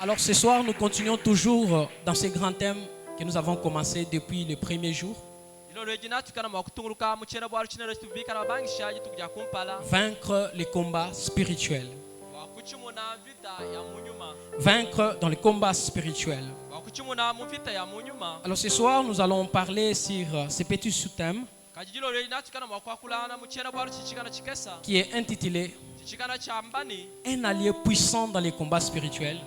Alors ce soir, nous continuons toujours dans ces grands thèmes que nous avons commencé depuis le premier jour. Vaincre les combats spirituels. Vaincre dans les combats spirituels. Alors ce soir, nous allons parler sur ces petits sous-thèmes qui est intitulé Un allié puissant dans les combats spirituels.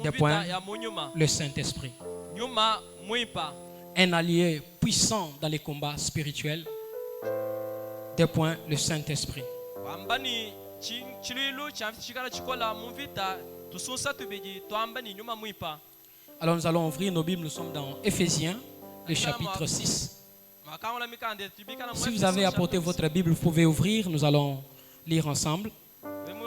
Des points, le Saint-Esprit. Un allié puissant dans les combats spirituels. Des points, le Saint-Esprit. Alors nous allons ouvrir nos Bibles, nous sommes dans Éphésiens, le chapitre 6. Si vous avez apporté votre Bible, vous pouvez ouvrir, nous allons lire ensemble.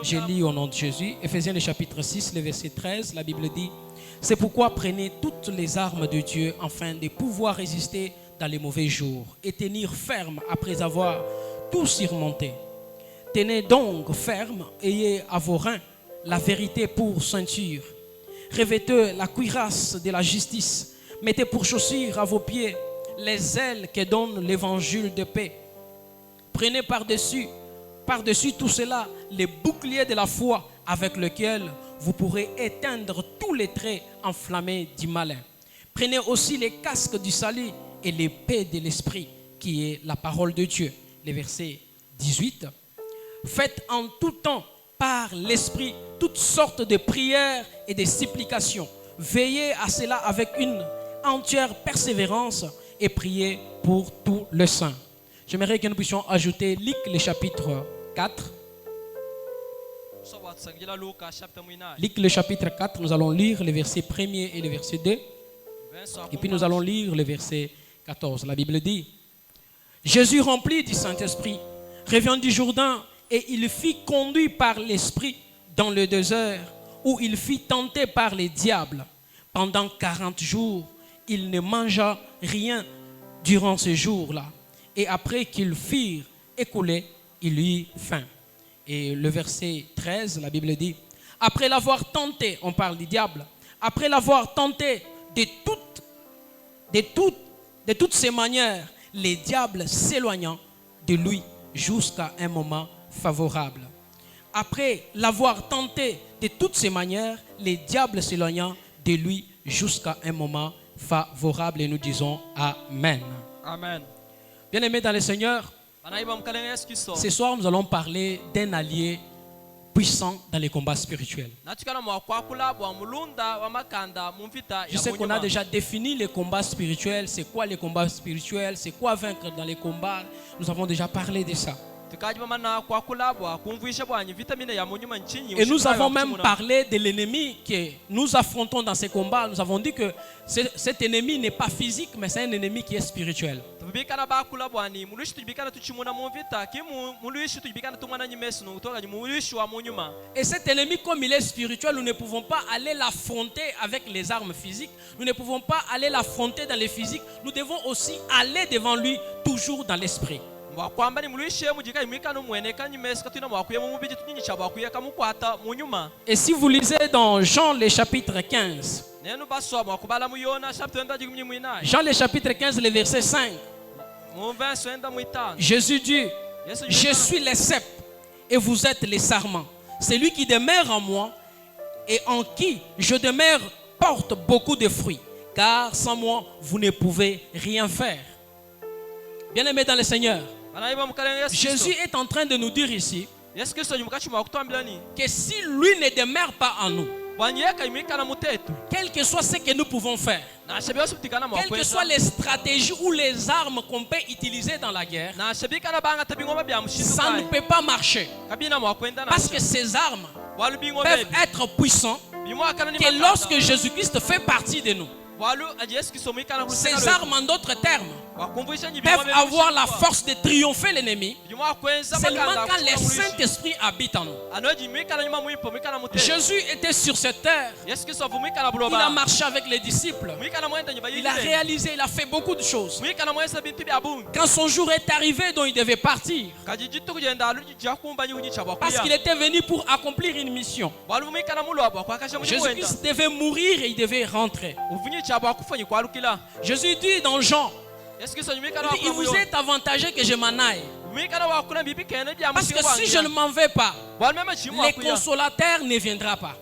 Je lis au nom de Jésus. Éphésiens, le chapitre 6, le verset 13, la Bible dit: c'est pourquoi prenez toutes les armes de Dieu afin de pouvoir résister dans les mauvais jours et tenir ferme après avoir tout surmonté. Tenez donc ferme, ayez à vos reins la vérité pour ceinture. Revêtez la cuirasse de la justice. Mettez pour chaussures à vos pieds les ailes que donne l'évangile de paix. Prenez par-dessus tout cela les boucliers de la foi avec lesquels vous pourrez éteindre tous les traits enflammés du malin. Prenez aussi les casques du salut et l'épée de l'esprit qui est la parole de Dieu. Le verset 18. Faites en tout temps par l'esprit toutes sortes de prières et de supplications. Veillez à cela avec une entière persévérance et priez pour tous les saints. J'aimerais que nous puissions ajouter Luc le chapitre 4. Luc le chapitre 4, nous allons lire les versets 1er et le verset 2. Et puis nous allons lire le verset 14. La Bible dit: Jésus rempli du Saint-Esprit revient du Jourdain et il fut conduit par l'Esprit dans le désert où il fut tenté par les diables. Pendant 40 jours, il ne mangea rien durant ces jours-là. Et après qu'ils furent écoulés, il eut faim. Et le verset 13, la Bible dit: après l'avoir tenté, on parle du diable, après l'avoir tenté de toutes ses manières, les diables s'éloignant de lui jusqu'à un moment favorable. Après l'avoir tenté de toutes ses manières, les diables s'éloignant de lui jusqu'à un moment favorable. Et nous disons Amen. Amen. Bien-aimés dans le Seigneur, ce soir nous allons parler d'un allié puissant dans les combats spirituels. Je sais qu'on a déjà défini les combats spirituels. C'est quoi les combats spirituels? C'est quoi vaincre dans les combats? Nous avons déjà parlé de ça. Et nous avons même parlé de l'ennemi que nous affrontons dans ces combats. Nous avons dit que cet ennemi n'est pas physique, mais c'est un ennemi qui est spirituel. Et cet ennemi, comme il est spirituel, nous ne pouvons pas aller l'affronter avec les armes physiques. Nous ne pouvons pas aller l'affronter dans les physiques. Nous devons aussi aller devant lui, toujours dans l'esprit. Et si vous lisez dans Jean le chapitre 15, Jean le chapitre 15, le verset 5, Jésus dit: je suis le cep et vous êtes les sarments. Celui qui demeure en moi et en qui je demeure porte beaucoup de fruits, car sans moi vous ne pouvez rien faire. Bien-aimés dans le Seigneur, Jésus est en train de nous dire ici que si lui ne demeure pas en nous, quel que soit ce que nous pouvons faire, quelles que soient les stratégies ou les armes qu'on peut utiliser dans la guerre, ça ne peut pas marcher. Parce que ces armes peuvent être puissantes que lorsque Jésus-Christ fait partie de nous. Ces armes, en d'autres termes, peuvent avoir la force de triompher l'ennemi seulement quand le Saint-Esprit habite en nous. Jésus était sur cette terre. Il a marché avec les disciples. Il a réalisé, il a fait beaucoup de choses. Quand son jour est arrivé dont il devait partir, parce qu'il était venu pour accomplir une mission, Jésus-Christ devait mourir et il devait rentrer. Jésus dit dans Jean, il vous est avantageux que je m'en aille. Parce que si je ne m'en vais pas, le consolateur ne viendra pas.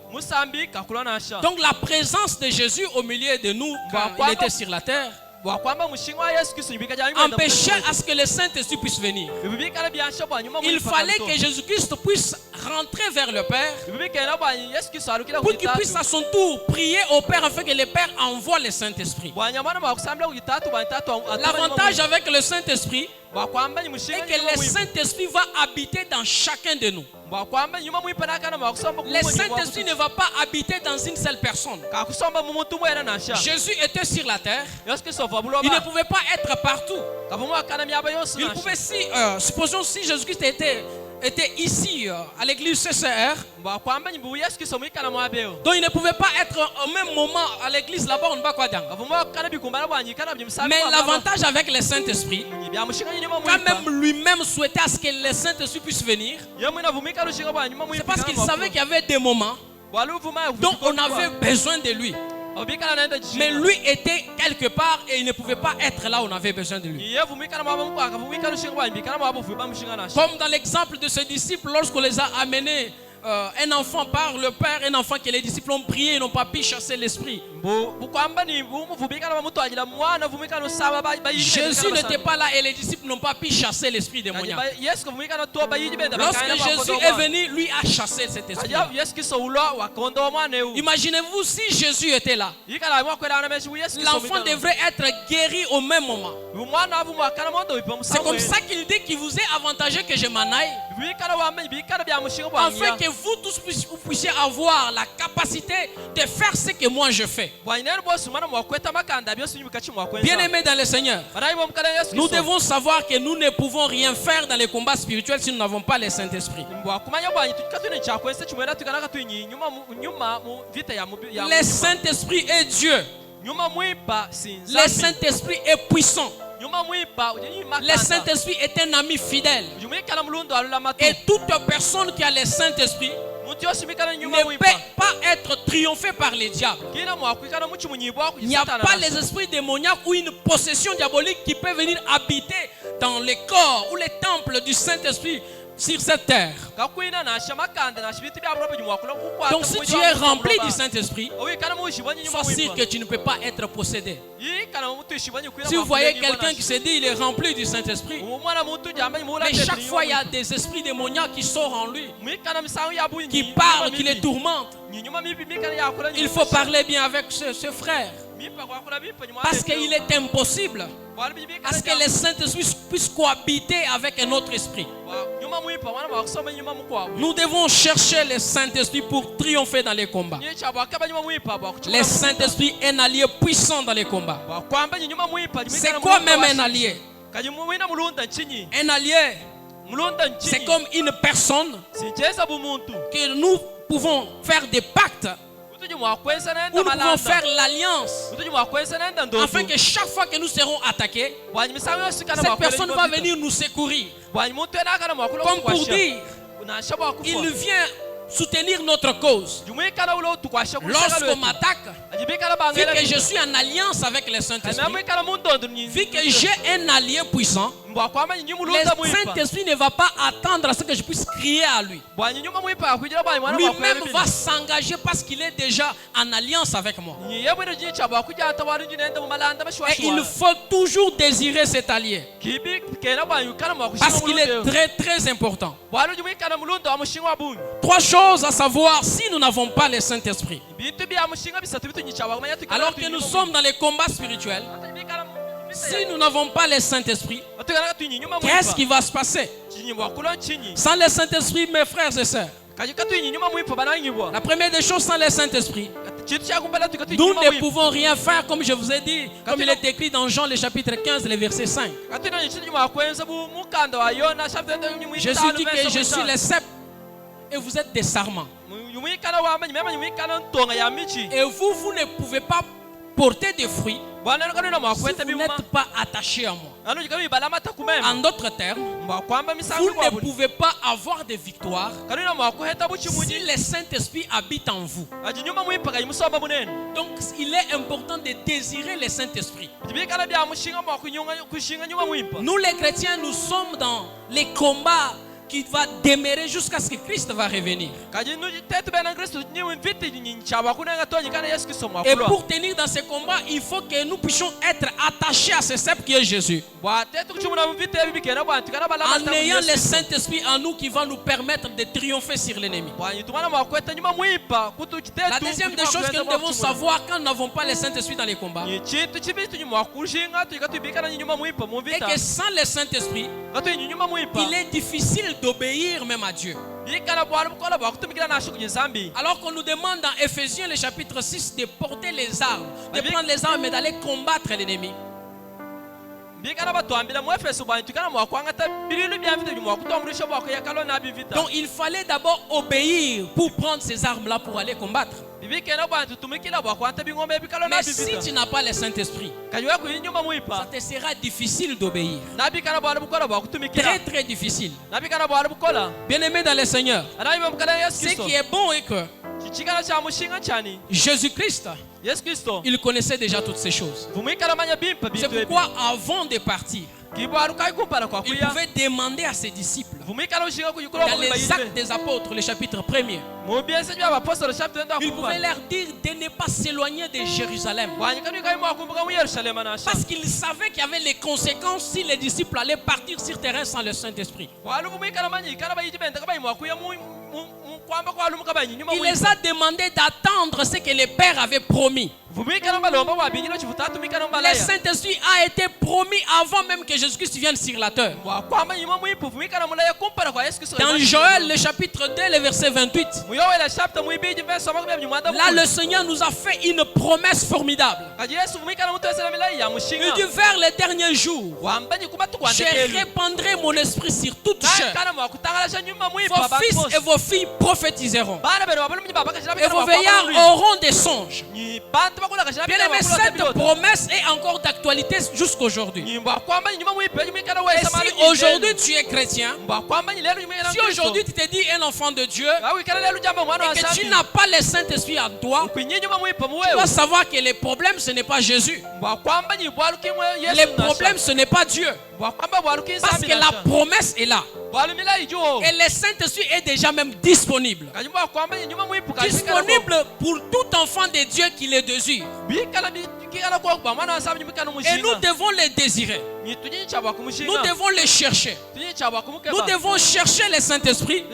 Donc la présence de Jésus au milieu de nous quand il était sur la terre empêchait à ce que le Saint-Esprit puisse venir. Il fallait que Jésus-Christ puisse rentrer vers le Père pour qu'il puisse à son tour prier au Père afin que le Père envoie le Saint-Esprit. L'avantage avec le Saint-Esprit est que le Saint-Esprit va habiter dans chacun de nous. Le Saint-Esprit ne va pas habiter dans une seule personne. Jésus était sur la terre. Il ne pouvait pas être partout. Il pouvait, supposons si Jésus-Christ était ici à l'église CCR, donc il ne pouvait pas être au même moment à l'église là-bas. Mais l'avantage avec le Saint-Esprit, quand même lui-même souhaitait à ce que le Saint-Esprit puisse venir, c'est parce qu'il savait qu'il y avait des moments dont on avait besoin de lui. Mais lui était quelque part et il ne pouvait pas être là où on avait besoin de lui. Comme dans l'exemple de ce disciple, lorsqu'on les a amenés, un enfant par le Père, un enfant que les disciples ont prié, ils n'ont pas pu chasser l'esprit. Jésus n'était pas là et les disciples n'ont pas pu chasser l'esprit démoniaque. Lorsque Jésus est venu, lui a chassé cet esprit. Imaginez-vous si Jésus était là. L'enfant devrait être guéri au même moment. C'est comme ça qu'il dit qu'il vous est avantageux que je m'en aille, afin que vous tous puissiez avoir la capacité de faire ce que moi je fais. Bien-aimés dans le Seigneur, nous devons savoir que nous ne pouvons rien faire dans les combats spirituels si nous n'avons pas le Saint-Esprit. Le Saint-Esprit est Dieu. Le Saint-Esprit est puissant. Le Saint-Esprit est un ami fidèle. Et toute personne qui a le Saint-Esprit ne peut pas être triomphée par les diables. Il n'y a pas les esprits démoniaques ou une possession diabolique qui peut venir habiter dans les corps ou les temples du Saint-Esprit sur cette terre. Donc si tu es rempli du Saint-Esprit, sois sûr que tu ne peux pas être possédé. Si vous voyez quelqu'un qui se dit il est rempli du Saint-Esprit, mais chaque fois il y a des esprits démoniaques qui sortent en lui, qui parlent, qui les tourmentent, il faut parler bien avec ce frère. Parce qu'il est impossible à ce que le Saint-Esprit puisse cohabiter avec un autre esprit. Nous devons chercher le Saint-Esprit pour triompher dans les combats. Le Saint-Esprit est un allié puissant dans les combats. C'est quoi même un allié? Un allié, c'est comme une personne que nous pouvons faire des pactes, où nous pouvons faire l'alliance, afin que chaque fois que nous serons attaqués, cette personne va venir nous secourir. Comme pour dire, il vient soutenir notre cause. Lorsqu'on m'attaque, vu que je suis en alliance avec le Saint-Esprit, vu que j'ai un allié puissant, le Saint-Esprit ne va pas attendre à ce que je puisse crier à lui. Lui-même va s'engager parce qu'il est déjà en alliance avec moi. Et il faut toujours désirer cet allié, parce qu'il est très très important. 3 choses à savoir si nous n'avons pas le Saint-Esprit. Alors que nous sommes dans les combats spirituels, si nous n'avons pas le Saint-Esprit, qu'est-ce qui va se passer? Sans le Saint-Esprit, mes frères et sœurs, la première des choses, sans le Saint-Esprit, Nous ne pouvons rien faire, comme je vous ai dit, comme il est écrit dans Jean le chapitre 15, le verset 5. Jésus dit que je suis le cep et vous êtes des sarments. Et vous ne pouvez pas porter des fruits si vous n'êtes pas attaché à moi. En d'autres termes, vous ne pouvez pas avoir de victoire si le Saint-Esprit habite en vous. Donc il est important de désirer le Saint-Esprit. Nous les chrétiens, nous sommes dans les combats qui va demeurer jusqu'à ce que Christ va revenir. Et pour tenir dans ce combat, il faut que nous puissions être attachés à ce cep qui est Jésus. En ayant le Saint-Esprit en nous qui va nous permettre de triompher sur l'ennemi. La deuxième des choses que nous devons savoir quand nous n'avons pas le Saint-Esprit dans les combats, et que sans le Saint-Esprit, il est difficile d'obéir même à Dieu. Alors qu'on nous demande dans Ephésiens le chapitre 6 de porter les armes, de prendre les armes et d'aller combattre l'ennemi. Donc il fallait d'abord obéir pour prendre ces armes-là pour aller combattre. Mais si tu n'as pas le Saint-Esprit, ça te sera difficile d'obéir. Très très difficile. Bien-aimé dans le Seigneur, ce qui est bon est que Jésus-Christ, il connaissait déjà toutes ces choses. C'est pourquoi avant de partir, il pouvait demander à ses disciples, dans les Actes des Apôtres, le chapitre 1er, il pouvait leur dire de ne pas s'éloigner de Jérusalem. Parce qu'il savait qu'il y avait les conséquences si les disciples allaient partir sur terrain sans le Saint-Esprit. Il les a demandé d'attendre ce que le Père avait promis. Le Saint-Esprit a été promis avant même que Jésus-Christ vienne sur la terre. Dans Joël, le chapitre 2, le verset 28, là le Seigneur nous a fait une promesse formidable. Il dit vers les derniers jours, je répandrai mon esprit sur toute chair. Vos fils et vos filles prophétiseront. Et vos veillards auront des songes. Bien aimé, cette promesse est encore d'actualité jusqu'aujourd'hui. Et si aujourd'hui tu es chrétien, si aujourd'hui tu te dis un enfant de Dieu, et que tu n'as pas le Saint-Esprit en toi, tu dois savoir que le problème ce n'est pas Jésus. Le problème ce n'est pas Dieu. Parce que la promesse est là. Et le Saint-Esprit est déjà même disponible. Disponible pour tout enfant de Dieu qui le désire. Et nous devons le désirer. Nous devons le chercher. Nous devons chercher le Saint-Esprit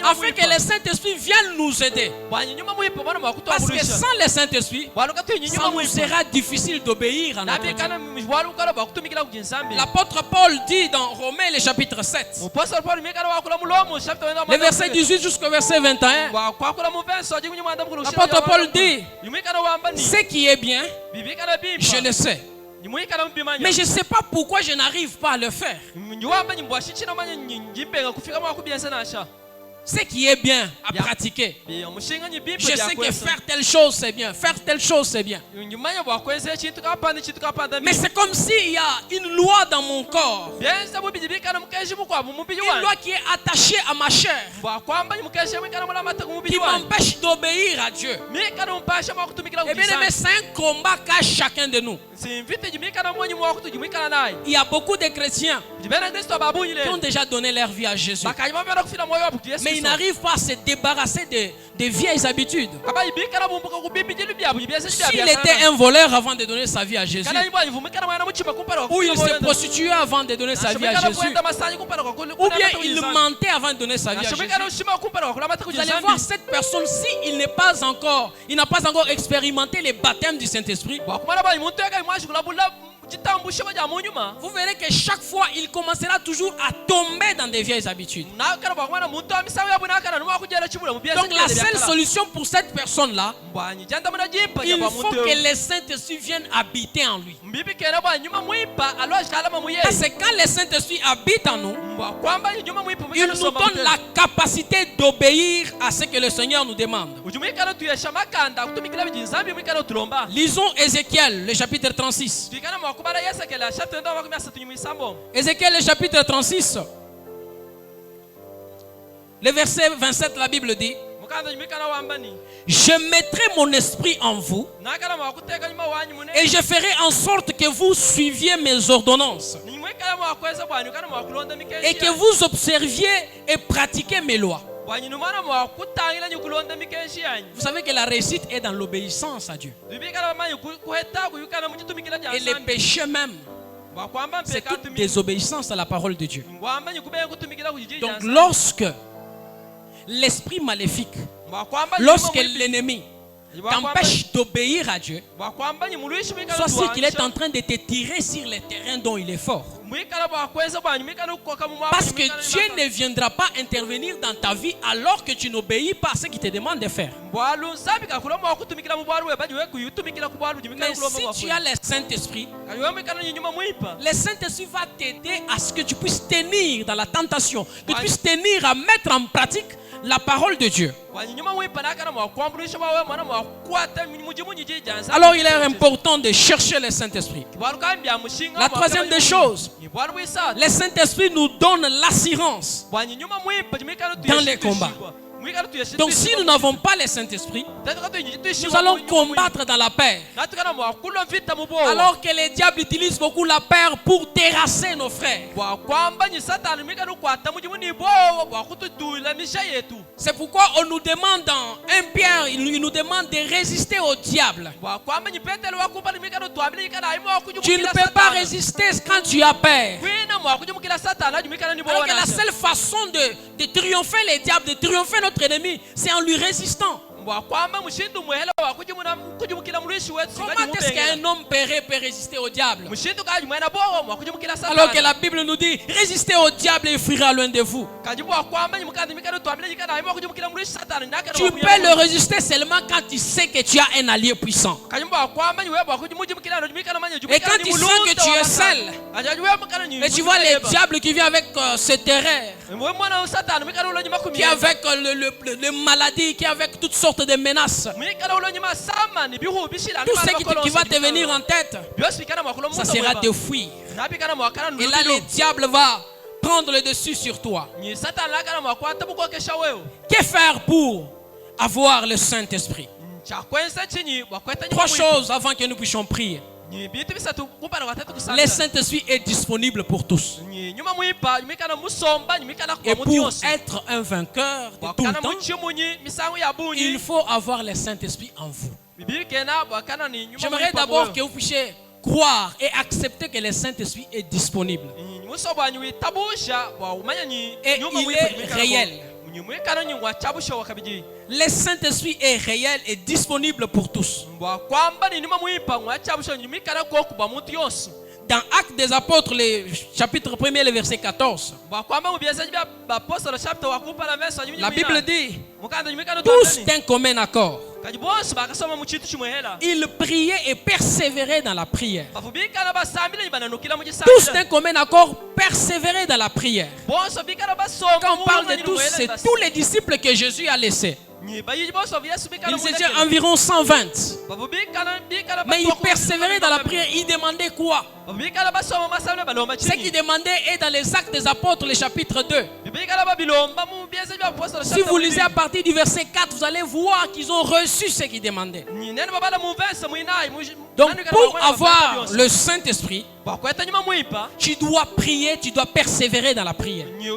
afin que le Saint-Esprit vienne nous aider. Parce que sans le Saint-Esprit, ça nous sera difficile d'obéir à notre Dieu. L'apôtre Paul dit dans Romains le chapitre 7, le verset 18 jusqu'au verset 21, l'apôtre Paul dit, ce qui est bien, je le sais. Mais je ne sais pas pourquoi je n'arrive pas à le faire. Ce qui est bien à pratiquer. Je sais que faire telle chose c'est bien, faire telle chose c'est bien. Mais c'est comme s'il y a une loi dans mon corps. Une loi qui est attachée à ma chair, qui m'empêche d'obéir à Dieu. Et bien aimé, c'est un combat qu'a chacun de nous. Il y a beaucoup de chrétiens qui ont déjà donné leur vie à Jésus, mais ils n'arrivent pas à se débarrasser de vieilles habitudes. S'il était un voleur avant de donner sa vie à Jésus, ou il se prostituait avant de donner sa vie à Jésus, ou bien il mentait avant de donner sa vie à Jésus, vous allez voir cette personne, s'il n'a pas encore expérimenté les baptêmes du Saint-Esprit, vous verrez que chaque fois, il commencera toujours à tomber dans des vieilles habitudes. Donc la seule solution pour cette personne-là, il faut que le Saint-Esprit vienne habiter en lui. Parce que quand le Saint-Esprit habite en nous, il nous donne la capacité d'obéir à ce que le Seigneur nous demande. Lisons Ézéchiel, le chapitre 36. Ézéchiel, le chapitre 36. Le verset 27, la Bible dit: je mettrai mon esprit en vous et je ferai en sorte que vous suiviez mes ordonnances et que vous observiez et pratiquiez mes lois. Vous savez que la réussite est dans l'obéissance à Dieu. Et les péchés même, c'est toute désobéissance à la parole de Dieu. Donc lorsque l'esprit maléfique, lorsque l'ennemi t'empêche d'obéir à Dieu, sois sûr qu'il est en train de te tirer sur les terrains dont il est fort. Parce que Dieu ne viendra pas intervenir dans ta vie alors que tu n'obéis pas à ce qu'il te demande de faire. Mais si tu as le Saint-Esprit, le Saint-Esprit va t'aider à ce que tu puisses tenir dans la tentation, que tu puisses tenir à mettre en pratique la parole de Dieu. Alors il est important de chercher le Saint-Esprit. La troisième des choses, le Saint-Esprit nous donne l'assurance dans les combats. Donc si nous n'avons pas le Saint-Esprit, nous allons combattre dans la peur. Alors que le diable utilise beaucoup la peur pour terrasser nos frères. C'est pourquoi on nous demande dans 1 Pierre, il nous demande de résister au diable. Tu ne peux pas résister quand tu as peur. Alors que la seule façon de triompher le diable, de triompher notre ennemi, c'est en lui résistant. Comment est-ce qu'un homme péret peut résister au diable? Alors que la Bible nous dit: résistez au diable et il fuira loin de vous. Tu peux le résister seulement quand tu sais que tu as un allié puissant. Et quand tu sens que tu es seul, et tu vois le diable qui vient avec ses terreurs, qui est avec les maladies, qui est avec toutes sortes de menaces, tout ce qui va te venir en tête, ça sera de fuir. Et là le diable va prendre le dessus sur toi. Que faire pour avoir le Saint-Esprit? 3 choses avant que nous puissions prier. Le Saint-Esprit est disponible pour tous. Et pour être un vainqueur de tout le temps, il faut avoir le Saint-Esprit en vous. J'aimerais d'abord que vous puissiez croire et accepter que le Saint-Esprit est disponible. Et il est réel. Le Saint-Esprit est réel et disponible pour tous. Dans Actes des Apôtres, le chapitre 1er, le verset 14, la Bible dit: tous d'un commun accord, ils priaient et persévéraient dans la prière. Tous d'un commun accord persévéraient dans la prière. Quand on parle de tous, c'est tous les disciples que Jésus a laissés. Ils étaient environ 120. Mais ils persévéraient dans la prière. Ils demandaient quoi? Ce qu'ils demandaient est dans les Actes des Apôtres, le chapitre 2. Si vous lisez à partir du verset 4, vous allez voir qu'ils ont reçu ce qu'ils demandaient. Donc pour avoir le Saint-Esprit, tu dois prier, tu dois persévérer dans la prière. Tu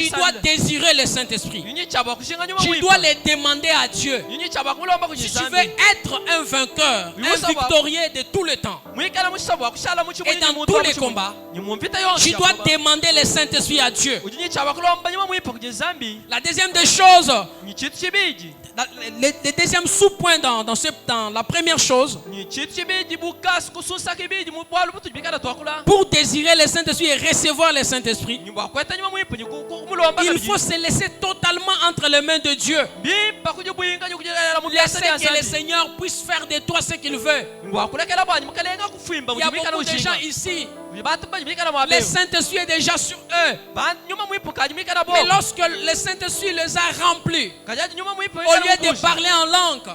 dois désirer le Saint-Esprit. Tu dois le demander à Dieu. Si tu veux être un vainqueur, un victorieux de tout le temps, et dans tous les combats, tu dois demander le Saint-Esprit à Dieu. La deuxième des choses, le deuxième sous-point dans la première chose, choses, pour désirer le Saint-Esprit et recevoir le Saint-Esprit, il faut se laisser totalement entre les mains de Dieu. Laisser que le Seigneur puisse faire de toi ce qu'il veut. Il y a beaucoup de gens ici. Le Saint-Esprit est déjà sur eux. Mais lorsque le Saint-Esprit les a remplis, au lieu de parler en langue,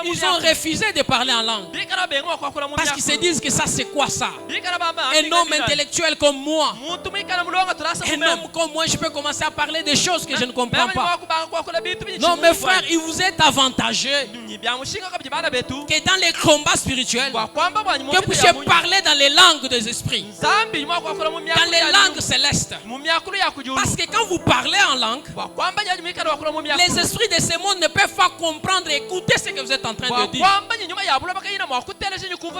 ils ont refusé de parler en langue. Parce qu'ils se disent que ça c'est quoi ça? Un homme intellectuel comme moi, un homme comme moi, je peux commencer à parler des choses que je ne comprends pas. Non mes frères, il vous est avantageux que dans les combats spirituels, que vous puissiez parler dans les langues des esprits, dans les langues célestes. Parce que quand vous parlez en langue, les esprits de ce monde ne peuvent pas comprendre et écouter ce que vous êtes en train de dire.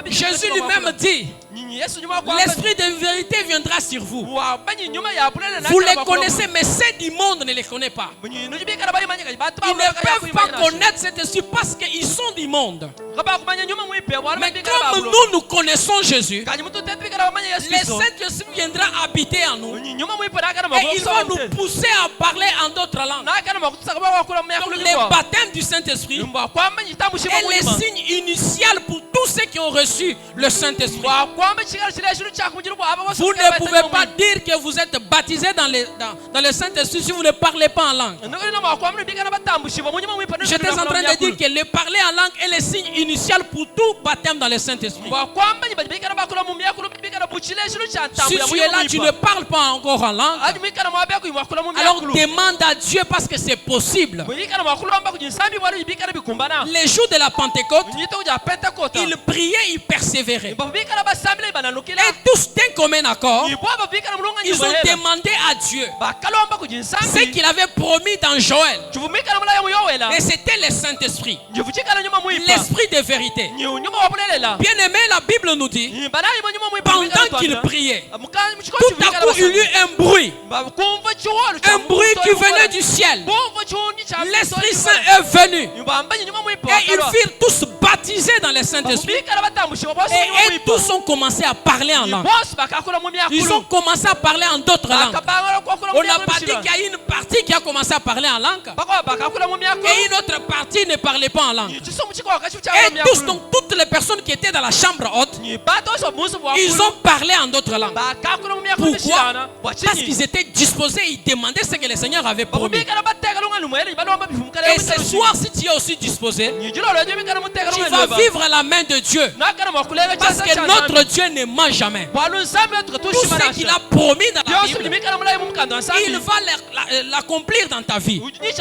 Jésus lui-même dit, l'esprit de vérité viendra sur vous. Vous les connaissez, mais ceux du monde ne les connaissent pas. Ils ne peuvent pas connaître cet esprit parce qu'ils sont du monde. Mais comme nous connaissons Jésus, le Saint-Esprit viendra habiter en nous. Et il va nous pousser à parler en d'autres langues. Donc le baptême du Saint-Esprit est le signe initial pour tous ceux qui ont reçu le Saint-Esprit. Vous ne pouvez pas dire que vous êtes baptisé dans le Saint-Esprit si vous ne parlez pas en langue. J'étais en train de dire que le parler en langue est le signe initial pour tout baptême dans le Saint-Esprit. Si tu es là, tu ne parles pas encore en langue, alors demande à Dieu parce que c'est possible. Les jours de la Pentecôte, ils priaient, ils persévéraient. Et tous d'un commun accord, ils ont demandé à Dieu ce qu'il avait promis dans Joël. Et c'était le Saint-Esprit, l'Esprit de vérité. Bien aimé, la Bible nous dit, pendant qu'ils priaient, tout à coup il y eut un bruit qui venait du ciel. L'Esprit Saint est venu et ils furent tous baptisés dans le Saint-Esprit. Et tous ont commencé à parler en langue. Ils ont commencé à parler en d'autres langues. On n'a pas dit qu'il y a une partie qui a commencé à parler en langue et une autre partie ne parlait pas en langue. Et tous, donc toutes les personnes qui étaient dans la chambre haute, ils ont parlé en d'autres langues. Pourquoi? Parce qu'ils étaient disposés, ils demandaient ce que le Seigneur avait promis. Et ce soir, si tu es aussi disposé, tu vas vivre à la main de Dieu. Parce que notre Dieu ne ment jamais. Tout ce qu'il a promis dans la Bible, il va l'accomplir dans ta vie. Il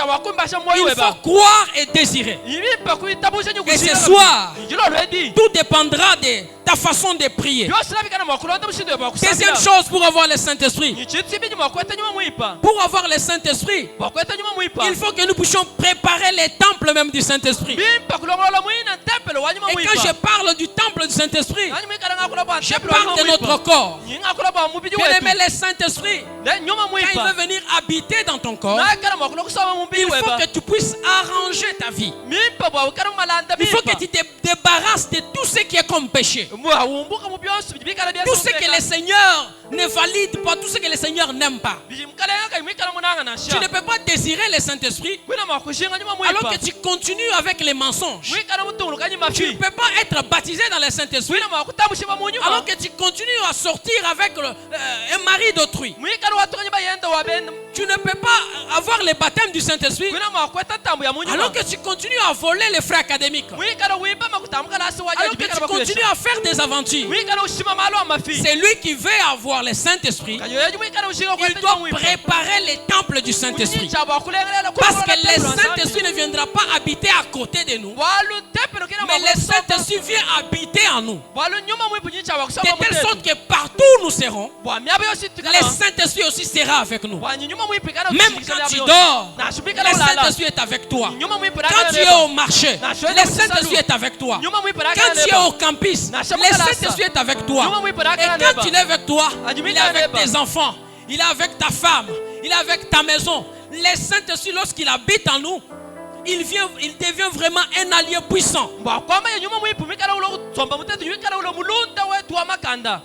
faut croire et désirer. Et ce soir, tout dépendra de ta façon de prier. Deuxième chose, pour avoir le Saint-Esprit. Pour avoir le Saint-Esprit, il faut que nous puissions préparer les temples même du Saint-Esprit. Et quand je parle du temple du Saint-Esprit, je parle de notre corps. Bien aimé, le Saint-Esprit, quand il veut venir habiter dans ton corps, il faut que tu puisses arranger ta vie. Il faut que tu te débarrasses de tout ce qui est comme péché. Tout ce que le Seigneur ne valide pas, tout ce que le Seigneur n'aime pas. Tu ne peux pas désirer le Saint-Esprit alors que tu continues avec les mensonges. Tu ne peux pas être baptisé dans le Saint-Esprit alors que tu continues à sortir avec un mari d'autrui. Tu ne peux pas avoir le baptême du Saint-Esprit alors que tu continues à voler les frais académiques. Alors que tu continues à faire des aventures. C'est lui qui veut avoir le Saint-Esprit. Il doit préparer les temples du Saint-Esprit. Parce que le Saint-Esprit ne viendra pas habiter à côté de nous, mais le Saint-Esprit vient habiter en nous. De telle sorte que partout où nous serons, le Saint-Esprit aussi sera avec nous. Même quand tu dors, le Saint-Esprit est avec toi. Quand tu es au marché, le Saint-Esprit est avec toi. Quand tu es au campus, le Saint-Esprit est avec toi. Et quand il est avec toi, il est avec tes enfants, il est avec ta femme, il est avec ta maison. Le Saint-Esprit, lorsqu'il habite en nous, il devient vraiment un allié puissant.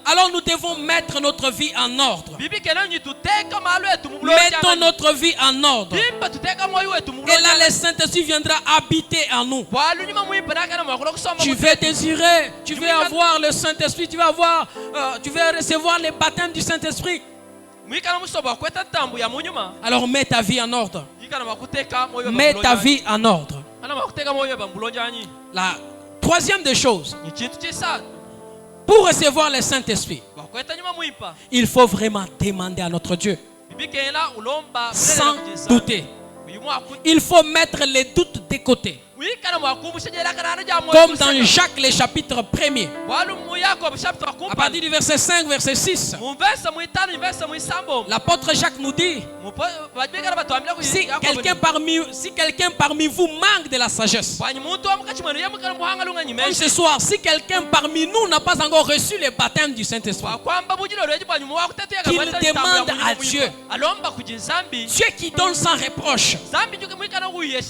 Alors nous devons mettre notre vie en ordre. Mettons notre vie en ordre. Et là, le Saint-Esprit viendra habiter en nous. Tu veux désirer, tu veux avoir le Saint-Esprit, tu veux recevoir les baptêmes du Saint-Esprit. Alors mets ta vie en ordre. Mets ta vie en ordre. La troisième des choses, pour recevoir le Saint-Esprit, il faut vraiment demander à notre Dieu sans douter. Il faut mettre les doutes de côté. Comme dans Jacques, le chapitre 1er. À partir du verset 5, verset 6. L'apôtre Jacques nous dit, si quelqu'un parmi vous manque de la sagesse, comme ce soir, si quelqu'un parmi nous n'a pas encore reçu le baptême du Saint-Esprit, qu'il demande à Dieu, Dieu qui donne sans reproche,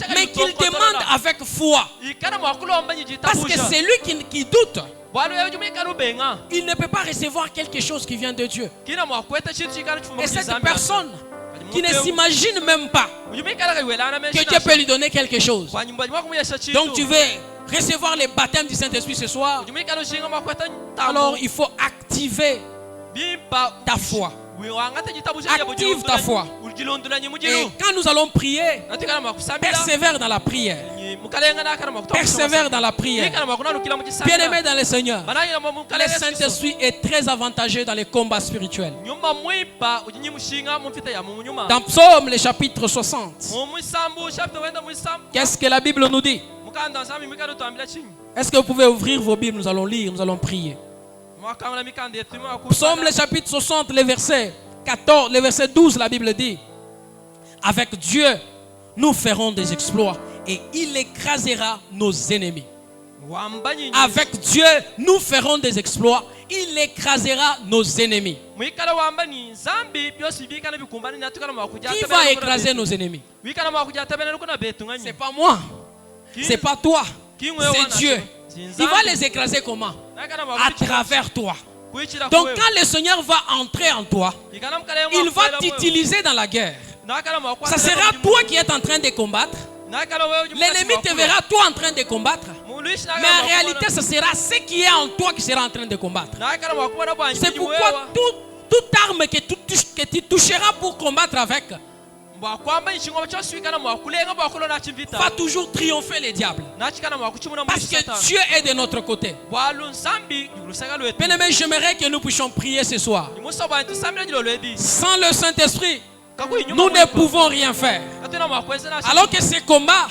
mais qu'il demande avec foi. Parce que c'est lui qui doute, il ne peut pas recevoir quelque chose qui vient de Dieu. Et cette personne qui ne s'imagine même pas que Dieu peut lui donner quelque chose. Donc tu veux recevoir les baptêmes du Saint-Esprit ce soir, alors il faut activer ta foi. Active ta foi. Et quand nous allons prier, persévère dans la prière. Persévère dans la prière. Bien-aimé dans le Seigneur, le Saint-Esprit est très avantageux dans les combats spirituels. Dans Psaume, le chapitre 60, qu'est-ce que la Bible nous dit? Est-ce que vous pouvez ouvrir vos Bibles? Nous allons lire, nous allons prier. Psaume, le chapitre 60, le verset 14, le verset 12, la Bible dit: avec Dieu, nous ferons des exploits et il écrasera nos ennemis. Avec Dieu, nous ferons des exploits, il écrasera nos ennemis. Qui va écraser nos ennemis? C'est pas moi, c'est pas toi, c'est Dieu. Il va les écraser comment? À travers toi. Donc quand le Seigneur va entrer en toi, il va t'utiliser dans la guerre. Ça sera toi qui es en train de combattre. L'ennemi te verra toi en train de combattre. Mais en réalité, ce sera ce qui est en toi qui sera en train de combattre. C'est pourquoi toute arme que tu toucheras pour combattre avec va toujours triompher les diables. Parce que Dieu est de notre côté. Bien-aimés, j'aimerais que nous puissions prier ce soir. Sans le Saint-Esprit, nous ne pouvons rien faire. Alors que ce combat,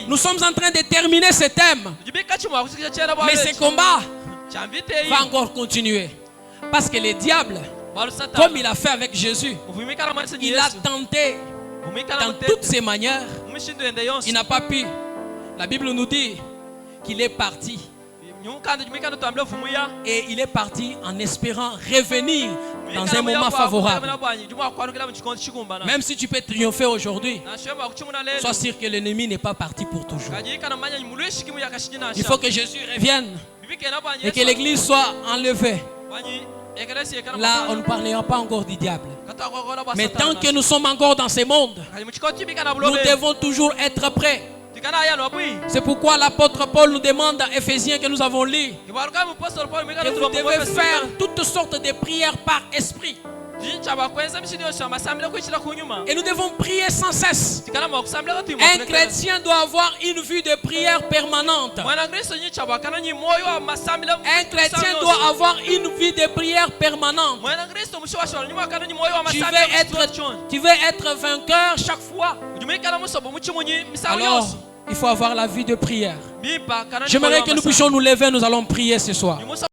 nous sommes en train de terminer ce thème. Mais ce combat va encore continuer. Parce que le diable, comme il a fait avec Jésus, il a tenté dans toutes ses manières. Il n'a pas pu. La Bible nous dit qu'il est parti. Et il est parti en espérant revenir dans un moment favorable. Même si tu peux triompher aujourd'hui, sois sûr que l'ennemi n'est pas parti pour toujours. Il faut que Jésus revienne et que l'église soit enlevée. Là, on ne parlera pas encore du diable. Mais tant que nous sommes encore dans ce monde, nous devons toujours être prêts. C'est pourquoi l'apôtre Paul nous demande dans Éphésiens que nous avons lu que vous devez faire toutes sortes de prières par esprit. Et nous devons prier sans cesse. Un chrétien doit avoir une vie de prière permanente. Un chrétien doit avoir une vie de prière permanente. Tu veux être vainqueur chaque fois. Alors, il faut avoir la vie de prière. J'aimerais que nous puissions nous lever, nous allons prier ce soir.